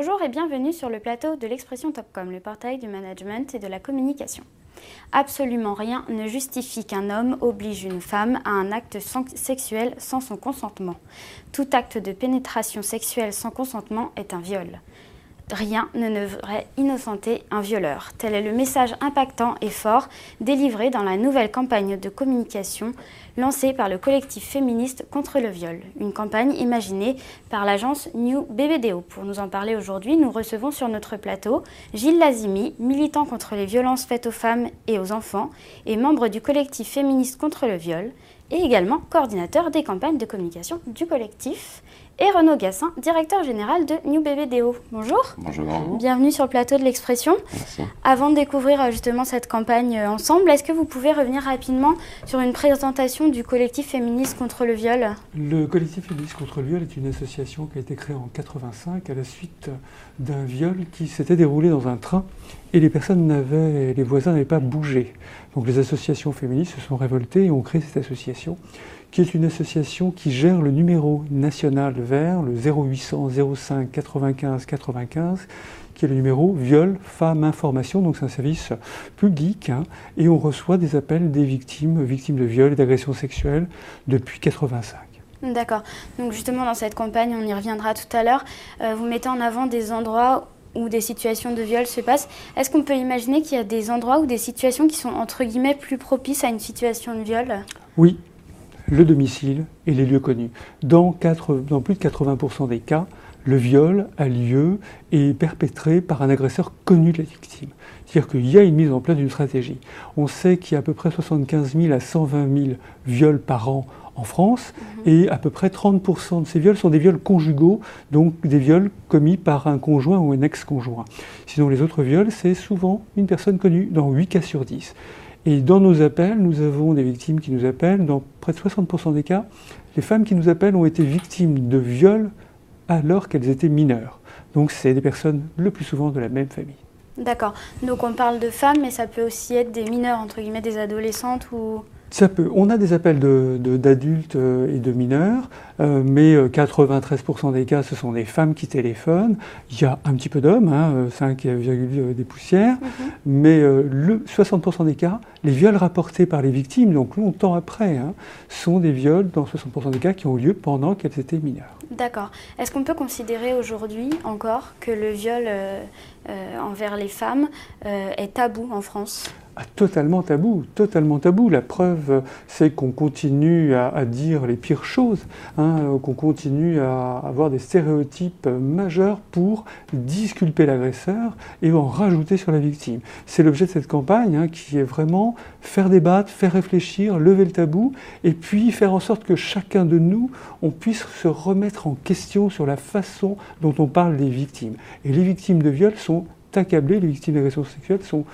Bonjour et bienvenue sur le plateau de l'Expression Topcom, le portail du management et de la communication. Absolument rien ne justifie qu'un homme oblige une femme à un acte sexuel sans son consentement. Tout acte de pénétration sexuelle sans consentement est un viol. Rien ne devrait innocenter un violeur. Tel est le message impactant et fort délivré dans la nouvelle campagne de communication lancée par le collectif féministe contre le viol. Une campagne imaginée par l'agence New BBDO. Pour nous en parler aujourd'hui, nous recevons sur notre plateau Gilles Lazimi, militant contre les violences faites aux femmes et aux enfants et membre du collectif féministe contre le viol et également coordinateur des campagnes de communication du collectif. Et Renaud Gassin, directeur général de New BBDO. Bonjour. Bonjour. Bienvenue sur le plateau de l'Expression. Merci. Avant de découvrir justement cette campagne ensemble, est-ce que vous pouvez revenir rapidement sur une présentation du collectif féministe contre le viol? Le collectif féministe contre le viol est une association qui a été créée en 1985 à la suite d'un viol qui s'était déroulé dans un train et les voisins n'avaient pas bougé. Donc les associations féministes se sont révoltées et ont créé cette association qui est une association qui gère le numéro national vert, le 0800 05 95 95, qui est le numéro Viol Femmes Information, donc c'est un service public, et on reçoit des appels des victimes de viol et d'agressions sexuelles depuis 1985. D'accord. Donc justement dans cette campagne, on y reviendra tout à l'heure, vous mettez en avant des endroits où des situations de viol se passent. Est-ce qu'on peut imaginer qu'il y a des endroits ou des situations qui sont entre guillemets plus propices à une situation de viol? Oui. Le domicile et les lieux connus. Dans plus de 80% des cas, le viol a lieu et est perpétré par un agresseur connu de la victime. C'est-à-dire qu'il y a une mise en place d'une stratégie. On sait qu'il y a à peu près 75 000 à 120 000 viols par an en France, et à peu près 30% de ces viols sont des viols conjugaux, donc des viols commis par un conjoint ou un ex-conjoint. Sinon les autres viols, c'est souvent une personne connue, dans 8 cas sur 10. Et dans nos appels, nous avons des victimes qui nous appellent. Dans près de 60% des cas, les femmes qui nous appellent ont été victimes de viols alors qu'elles étaient mineures. Donc c'est des personnes le plus souvent de la même famille. D'accord. Donc on parle de femmes, mais ça peut aussi être des mineurs, entre guillemets, des adolescentes ou... Ça peut. On a des appels d'adultes et de mineurs, mais 93% des cas, ce sont des femmes qui téléphonent. Il y a un petit peu d'hommes, 5,2 des poussières, mais 60% des cas, les viols rapportés par les victimes, donc longtemps après, sont des viols dans 60% des cas qui ont lieu pendant qu'elles étaient mineures. D'accord. Est-ce qu'on peut considérer aujourd'hui encore que le viol envers les femmes est tabou en France ? Totalement tabou, totalement tabou. La preuve, c'est qu'on continue à dire les pires choses, qu'on continue à avoir des stéréotypes majeurs pour disculper l'agresseur et en rajouter sur la victime. C'est l'objet de cette campagne qui est vraiment faire débattre, faire réfléchir, lever le tabou et puis faire en sorte que chacun de nous, on puisse se remettre en question sur la façon dont on parle des victimes. Et les victimes de viol sont accablées, les victimes d'agressions sexuelles sont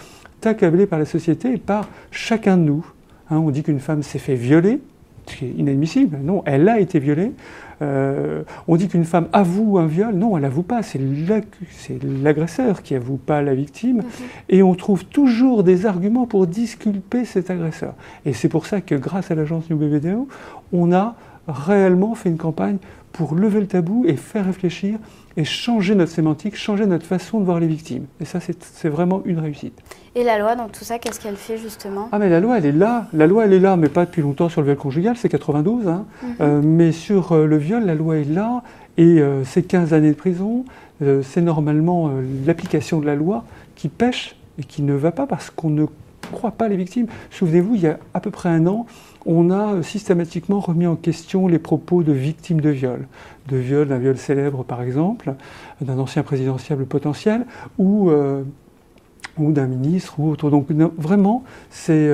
accablée par la société et par chacun de nous. On dit qu'une femme s'est fait violer, ce qui est inadmissible. Non, elle a été violée. On dit qu'une femme avoue un viol. Non, elle n'avoue pas. C'est l'agresseur qui avoue pas la victime. Et on trouve toujours des arguments pour disculper cet agresseur. Et c'est pour ça que grâce à l'agence New BBDO, on a réellement fait une campagne pour lever le tabou et faire réfléchir et changer notre sémantique, changer notre façon de voir les victimes. Et ça, c'est vraiment une réussite. Et la loi, dans tout ça, qu'est-ce qu'elle fait justement ? Ah mais la loi, elle est là. La loi, elle est là, mais pas depuis longtemps sur le viol conjugal, c'est 92. Mais sur le viol, la loi est là, et c'est 15 années de prison. C'est normalement l'application de la loi qui pêche et qui ne va pas parce qu'on ne croit pas les victimes. Souvenez-vous, il y a à peu près un an, on a systématiquement remis en question les propos de victimes de viol. D'un viol célèbre par exemple, d'un ancien présidentiable potentiel, ou d'un ministre ou autre. Donc vraiment, c'est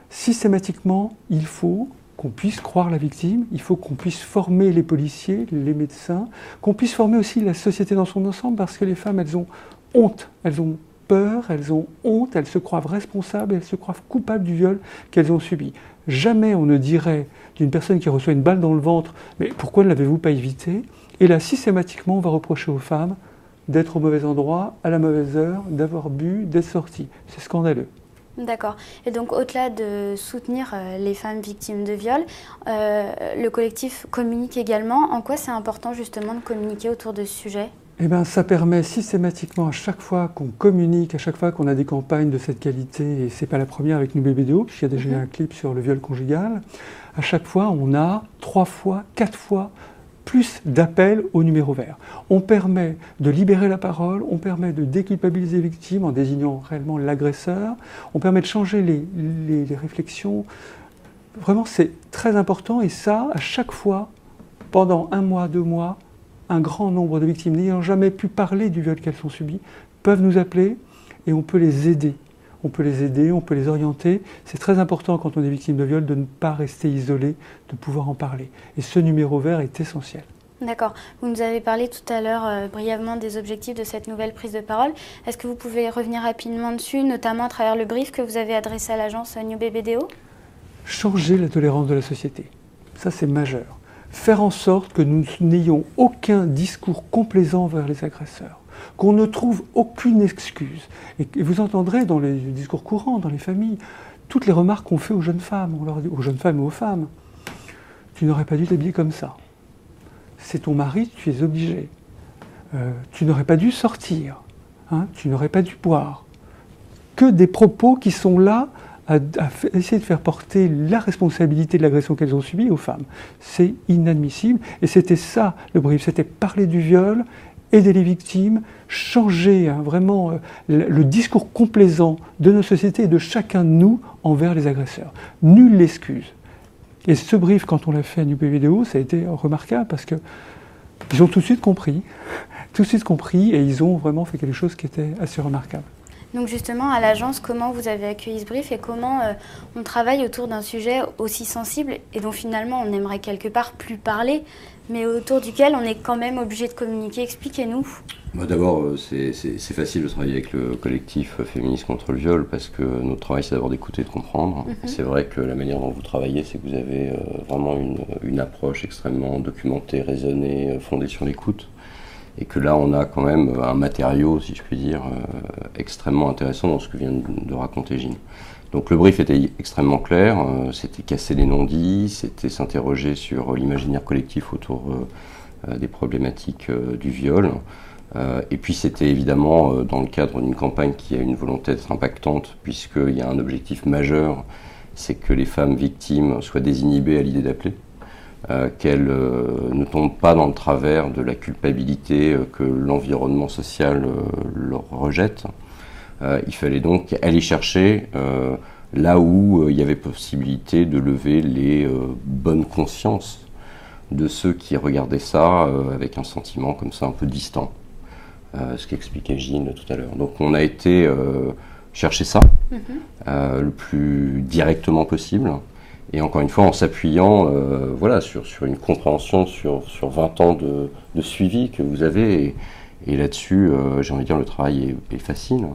systématiquement, il faut qu'on puisse croire la victime, il faut qu'on puisse former les policiers, les médecins, qu'on puisse former aussi la société dans son ensemble, parce que les femmes, elles ont honte, elles ont peur, elles ont honte, elles se croient responsables, elles se croient coupables du viol qu'elles ont subi. Jamais on ne dirait d'une personne qui reçoit une balle dans le ventre « mais pourquoi ne l'avez-vous pas évité ?» Et là, systématiquement, on va reprocher aux femmes d'être au mauvais endroit, à la mauvaise heure, d'avoir bu, d'être sorties. C'est scandaleux. D'accord. Et donc, au-delà de soutenir les femmes victimes de viol, le collectif communique également. En quoi c'est important justement de communiquer autour de ce sujet ? Eh bien, ça permet systématiquement, à chaque fois qu'on communique, à chaque fois qu'on a des campagnes de cette qualité, et c'est pas la première avec Nous BBDO, puisqu'il y a déjà un clip sur le viol conjugal, à chaque fois, on a 3 fois, 4 fois plus d'appels au numéro vert. On permet de libérer la parole, on permet de déculpabiliser les victimes en désignant réellement l'agresseur, on permet de changer les réflexions. Vraiment, c'est très important, et ça, à chaque fois, pendant 1 mois, 2 mois, un grand nombre de victimes n'ayant jamais pu parler du viol qu'elles ont subi peuvent nous appeler et on peut les aider. On peut les aider, on peut les orienter. C'est très important quand on est victime de viol de ne pas rester isolé, de pouvoir en parler. Et ce numéro vert est essentiel. D'accord. Vous nous avez parlé tout à l'heure brièvement des objectifs de cette nouvelle prise de parole. Est-ce que vous pouvez revenir rapidement dessus, notamment à travers le brief que vous avez adressé à l'agence New BBDO? Changer la tolérance de la société. Ça, c'est majeur. Faire en sorte que nous n'ayons aucun discours complaisant vers les agresseurs, qu'on ne trouve aucune excuse. Et vous entendrez dans les discours courants, dans les familles, toutes les remarques qu'on fait aux jeunes femmes. On leur dit, aux jeunes femmes et aux femmes, tu n'aurais pas dû t'habiller comme ça. C'est ton mari, tu es obligé. Tu n'aurais pas dû sortir. Hein, tu n'aurais pas dû boire. Que des propos qui sont là à essayer de faire porter la responsabilité de l'agression qu'elles ont subie aux femmes. C'est inadmissible. Et c'était ça le brief, c'était parler du viol, aider les victimes, changer vraiment le discours complaisant de nos sociétés et de chacun de nous envers les agresseurs. Nulle excuse. Et ce brief, quand on l'a fait à New BBDO, ça a été remarquable parce qu'ils ont tout de suite compris, et ils ont vraiment fait quelque chose qui était assez remarquable. Donc justement, à l'agence, comment vous avez accueilli ce brief et comment on travaille autour d'un sujet aussi sensible et dont finalement on aimerait quelque part plus parler, mais autour duquel on est quand même obligé de communiquer? Expliquez-nous. D'abord, c'est facile de travailler avec le collectif féministe contre le viol parce que notre travail, c'est d'abord d'écouter et de comprendre. C'est vrai que la manière dont vous travaillez, c'est que vous avez vraiment une approche extrêmement documentée, raisonnée, fondée sur l'écoute. Et que là, on a quand même un matériau, si je puis dire, extrêmement intéressant dans ce que vient de raconter Gilles. Donc le brief était extrêmement clair, c'était casser les non-dits, c'était s'interroger sur l'imaginaire collectif autour des problématiques du viol. Et puis c'était évidemment dans le cadre d'une campagne qui a une volonté d'être impactante, puisqu'il y a un objectif majeur, c'est que les femmes victimes soient désinhibées à l'idée d'appeler. Qu'elles ne tombent pas dans le travers de la culpabilité que l'environnement social leur rejette. Il fallait donc aller chercher là où il y avait possibilité de lever les bonnes consciences de ceux qui regardaient ça avec un sentiment comme ça un peu distant, ce qu'expliquait Gilles tout à l'heure. Donc on a été chercher ça le plus directement possible. Et encore une fois, en s'appuyant voilà, sur une compréhension sur 20 ans de suivi que vous avez. Et là-dessus, j'ai envie de dire, le travail est facile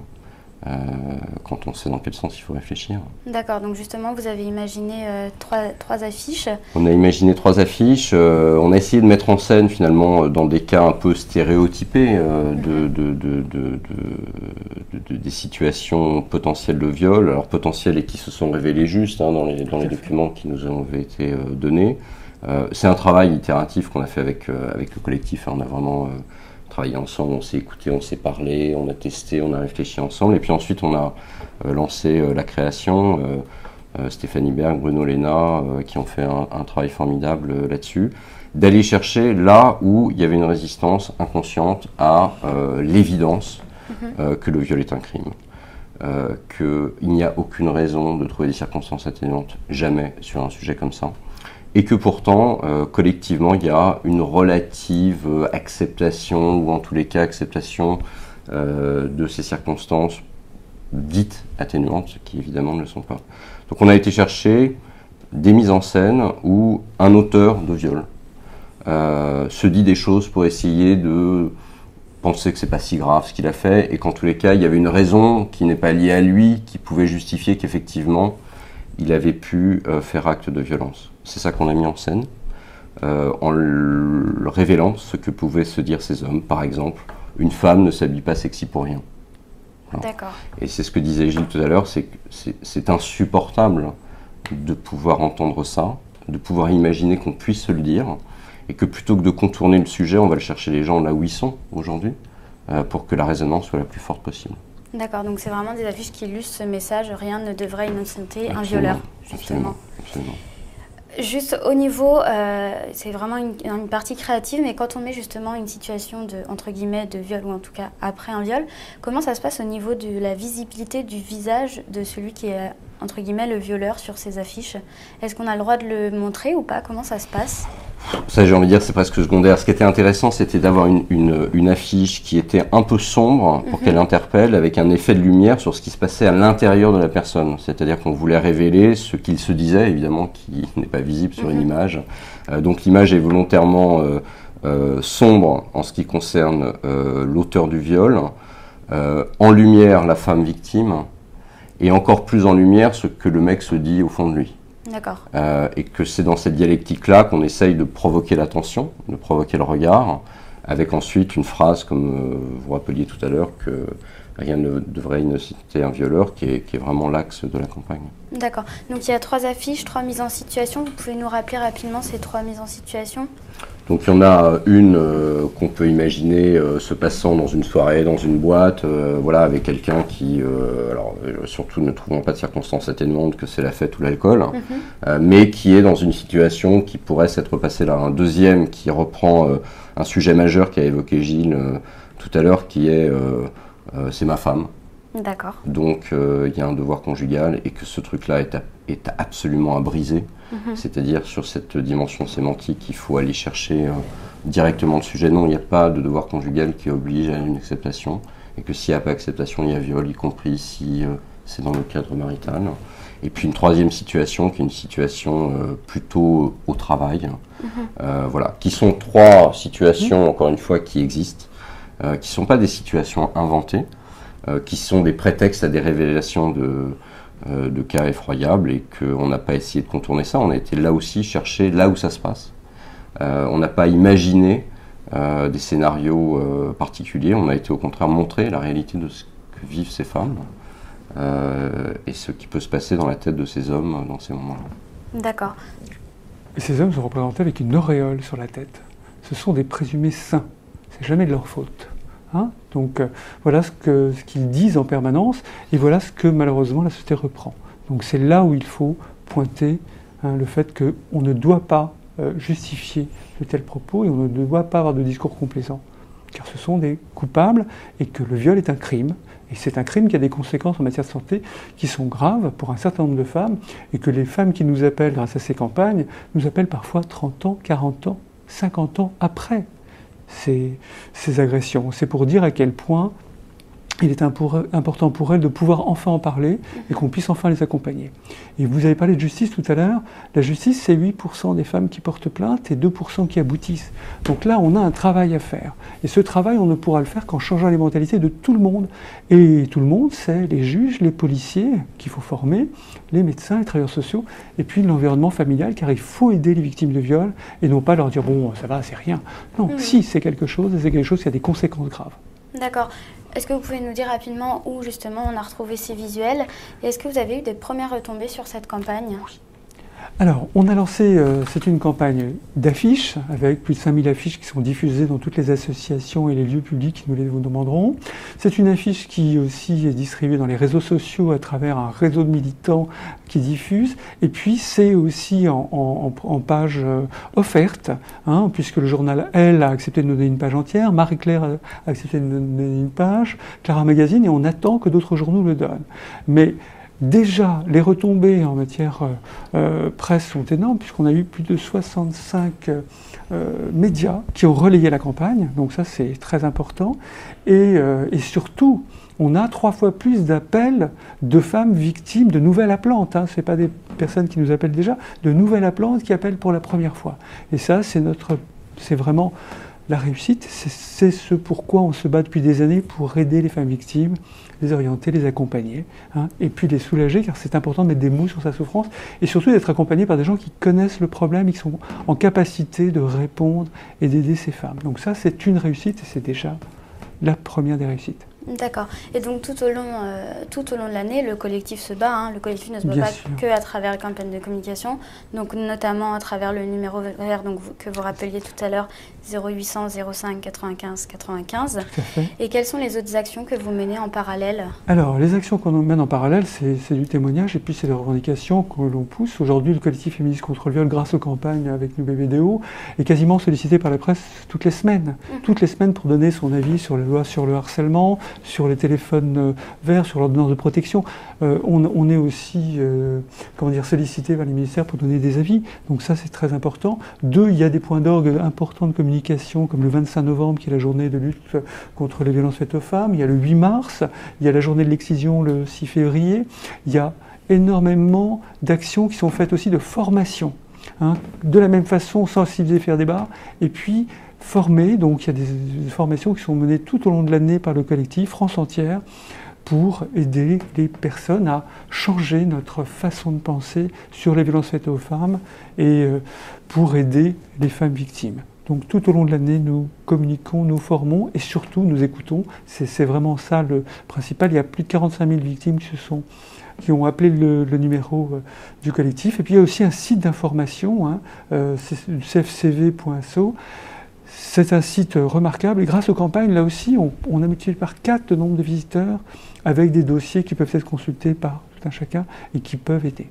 quand on sait dans quel sens il faut réfléchir. D'accord, donc justement, vous avez imaginé trois affiches. On a imaginé 3 affiches. On a essayé de mettre en scène, finalement, dans des cas un peu stéréotypés des situations potentielles de viol, alors potentielles et qui se sont révélées justes dans les documents qui nous ont été donnés. C'est un travail itératif qu'on a fait avec le collectif. On a vraiment travaillé ensemble, on s'est écouté, on s'est parlé, on a testé, on a réfléchi ensemble. Et puis ensuite, on a lancé la création. Stéphanie Berg, Bruno Léna, qui ont fait un travail formidable là-dessus, d'aller chercher là où il y avait une résistance inconsciente à l'évidence que le viol est un crime. Qu'il n'y a aucune raison de trouver des circonstances atténuantes, jamais, sur un sujet comme ça. Et que pourtant, collectivement, il y a une relative acceptation, ou en tous les cas acceptation de ces circonstances dites atténuantes, qui évidemment ne le sont pas. Donc on a été chercher des mises en scène où un auteur de viol se dit des choses pour essayer de penser que c'est pas si grave ce qu'il a fait, et qu'en tous les cas, il y avait une raison qui n'est pas liée à lui, qui pouvait justifier qu'effectivement, il avait pu faire acte de violence. C'est ça qu'on a mis en scène, en révélant ce que pouvaient se dire ces hommes. Par exemple, une femme ne s'habille pas sexy pour rien. D'accord. Et c'est ce que disait Gilles tout à l'heure, c'est insupportable de pouvoir entendre ça, de pouvoir imaginer qu'on puisse se le dire, et que plutôt que de contourner le sujet, on va le chercher les gens là où ils sont aujourd'hui, pour que la résonance soit la plus forte possible. D'accord, donc c'est vraiment des affiches qui illustrent ce message, rien ne devrait innocenter un Absolument, violeur, justement. Absolument. Juste au niveau, c'est vraiment une partie créative, mais quand on met justement une situation de, entre guillemets, de viol, ou en tout cas après un viol, comment ça se passe au niveau de la visibilité du visage de celui qui est, entre guillemets, le violeur sur ces affiches? Est-ce qu'on a le droit de le montrer ou pas? Comment ça se passe? Ça, j'ai envie de dire, c'est presque secondaire. Ce qui était intéressant, c'était d'avoir une affiche qui était un peu sombre pour qu'elle interpelle, avec un effet de lumière sur ce qui se passait à l'intérieur de la personne. C'est-à-dire qu'on voulait révéler ce qu'il se disait, évidemment, qui n'est pas visible sur une image. Donc l'image est volontairement sombre en ce qui concerne l'auteur du viol, en lumière la femme victime, et encore plus en lumière ce que le mec se dit au fond de lui. D'accord. Et que c'est dans cette dialectique-là qu'on essaye de provoquer l'attention, de provoquer le regard, avec ensuite une phrase, comme vous rappeliez tout à l'heure, que rien ne devrait innocenter un violeur, qui est vraiment l'axe de la campagne. D'accord. Donc il y a 3 affiches, 3 mises en situation. Vous pouvez nous rappeler rapidement ces 3 mises en situation? Donc il y en a une qu'on peut imaginer se passant dans une soirée, dans une boîte, voilà, avec quelqu'un qui, alors surtout ne trouvant pas de circonstances atténuantes que c'est la fête ou l'alcool, mais qui est dans une situation qui pourrait s'être passée là. Un deuxième qui reprend un sujet majeur qu'a évoqué Gilles tout à l'heure, qui est c'est ma femme. D'accord. Donc il y a un devoir conjugal et que ce truc-là est absolument à briser. C'est-à-dire sur cette dimension sémantique, il faut aller chercher directement le sujet. Non, il n'y a pas de devoir conjugal qui oblige à une acceptation. Et que s'il n'y a pas acceptation, il y a viol, y compris si c'est dans le cadre marital. Et puis une troisième situation qui est une situation plutôt au travail. Voilà, qui sont 3 situations, encore une fois, qui existent, qui ne sont pas des situations inventées, qui sont des prétextes à des révélations de cas effroyables, et qu'on n'a pas essayé de contourner ça. On a été là aussi chercher là où ça se passe. On n'a pas imaginé des scénarios particuliers. On a été au contraire montrer la réalité de ce que vivent ces femmes et ce qui peut se passer dans la tête de ces hommes dans ces moments-là. D'accord. Et ces hommes sont représentés avec une auréole sur la tête. Ce sont des présumés saints. C'est jamais de leur faute. Donc voilà ce qu'ils disent en permanence, et voilà ce que malheureusement la société reprend. Donc c'est là où il faut pointer le fait qu'on ne doit pas justifier de tels propos, et on ne doit pas avoir de discours complaisant, car ce sont des coupables, et que le viol est un crime, et c'est un crime qui a des conséquences en matière de santé qui sont graves pour un certain nombre de femmes, et que les femmes qui nous appellent grâce à ces campagnes nous appellent parfois 30 ans, 40 ans, 50 ans après ces agressions. C'est pour dire à quel point il est important pour elles de pouvoir enfin en parler et qu'on puisse enfin les accompagner. Et vous avez parlé de justice tout à l'heure. La justice, c'est 8% des femmes qui portent plainte et 2% qui aboutissent. Donc là, on a un travail à faire. Et ce travail, on ne pourra le faire qu'en changeant les mentalités de tout le monde. Et tout le monde, c'est les juges, les policiers qu'il faut former, les médecins, les travailleurs sociaux, et puis l'environnement familial, car il faut aider les victimes de viol et non pas leur dire « bon, ça va, c'est rien ». Non, si, c'est quelque chose, et c'est quelque chose qui a des conséquences graves. D'accord. Est-ce que vous pouvez nous dire rapidement où justement on a retrouvé ces visuels? Et est-ce que vous avez eu des premières retombées sur cette campagne? Alors, on a lancé, c'est une campagne d'affiches, avec plus de 5000 affiches qui sont diffusées dans toutes les associations et les lieux publics qui nous les demanderont. C'est une affiche qui aussi est distribuée dans les réseaux sociaux à travers un réseau de militants qui diffusent. Et puis, c'est aussi en page offerte, puisque le journal Elle a accepté de nous donner une page entière, Marie-Claire a accepté de nous donner une page, Clara Magazine, et on attend que d'autres journaux le donnent. Mais déjà, les retombées en matière presse sont énormes, puisqu'on a eu plus de 65 médias qui ont relayé la campagne, donc ça c'est très important. Et surtout, on a 3 fois plus d'appels de femmes victimes de nouvelles appelantes. Ce n'est pas des personnes qui nous appellent déjà, de nouvelles appelantes qui appellent pour la première fois. Et ça, c'est vraiment la réussite, c'est ce pourquoi on se bat depuis des années pour aider les femmes victimes, les orienter, les accompagner, et puis les soulager, car c'est important de mettre des mots sur sa souffrance, et surtout d'être accompagné par des gens qui connaissent le problème et qui sont en capacité de répondre et d'aider ces femmes. Donc ça, c'est une réussite, et c'est déjà la première des réussites. D'accord. Et donc tout au long de l'année, le collectif se bat. Hein. Le collectif ne se bat Bien pas sûr. que à travers les campagnes de communication, donc notamment à travers le numéro vert que vous rappeliez tout à l'heure, 0800 05 95 95. Tout à fait. Et quelles sont les autres actions que vous menez en parallèle? Alors, les actions qu'on mène en parallèle, c'est du témoignage et puis c'est les revendications que l'on pousse. Aujourd'hui, le collectif féministe contre le viol, grâce aux campagnes avec Nous BBDO, est quasiment sollicité par la presse toutes les semaines. Toutes les semaines pour donner son avis sur la loi sur le harcèlement, sur les téléphones verts, sur l'ordonnance de protection. On est aussi sollicité par les ministères pour donner des avis. Donc ça, c'est très important. Deux, il y a des points d'orgue importants de communication, comme le 25 novembre, qui est la journée de lutte contre les violences faites aux femmes. Il y a le 8 mars, il y a la journée de l'excision le 6 février. Il y a énormément d'actions qui sont faites aussi de formation. Hein. De la même façon, sensibiliser, faire débat, et puis former. Donc il y a des formations qui sont menées tout au long de l'année par le collectif, France entière, pour aider les personnes à changer notre façon de penser sur les violences faites aux femmes et pour aider les femmes victimes. Donc tout au long de l'année, nous communiquons, nous formons et surtout nous écoutons. C'est vraiment ça le principal. Il y a plus de 45 000 victimes qui ont appelé le numéro du collectif. Et puis il y a aussi un site d'information, hein, cfcv.so. C'est un site remarquable et grâce aux campagnes, là aussi, on a multiplié par 4 le nombre de visiteurs avec des dossiers qui peuvent être consultés par tout un chacun et qui peuvent aider.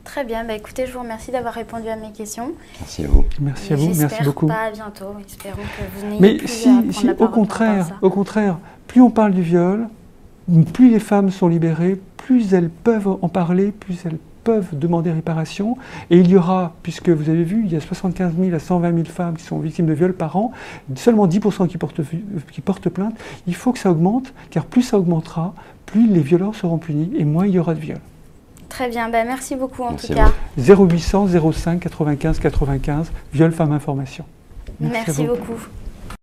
Très bien, écoutez, je vous remercie d'avoir répondu à mes questions. Merci à vous. Merci à vous, merci beaucoup. Pas à bientôt, espérons que vous n'ayez Mais plus si, à prendre la parole au contraire, plus on parle du viol, plus les femmes sont libérées, plus elles peuvent en parler, plus elles peuvent demander réparation. Et il y aura, puisque vous avez vu, il y a 75 000 à 120 000 femmes qui sont victimes de viol par an, seulement 10% qui portent plainte. Il faut que ça augmente, car plus ça augmentera, plus les violeurs seront punis et moins il y aura de viol. Très bien, merci beaucoup en Merci tout cas. 0800 05 95 95, viol femmes information. Merci beaucoup.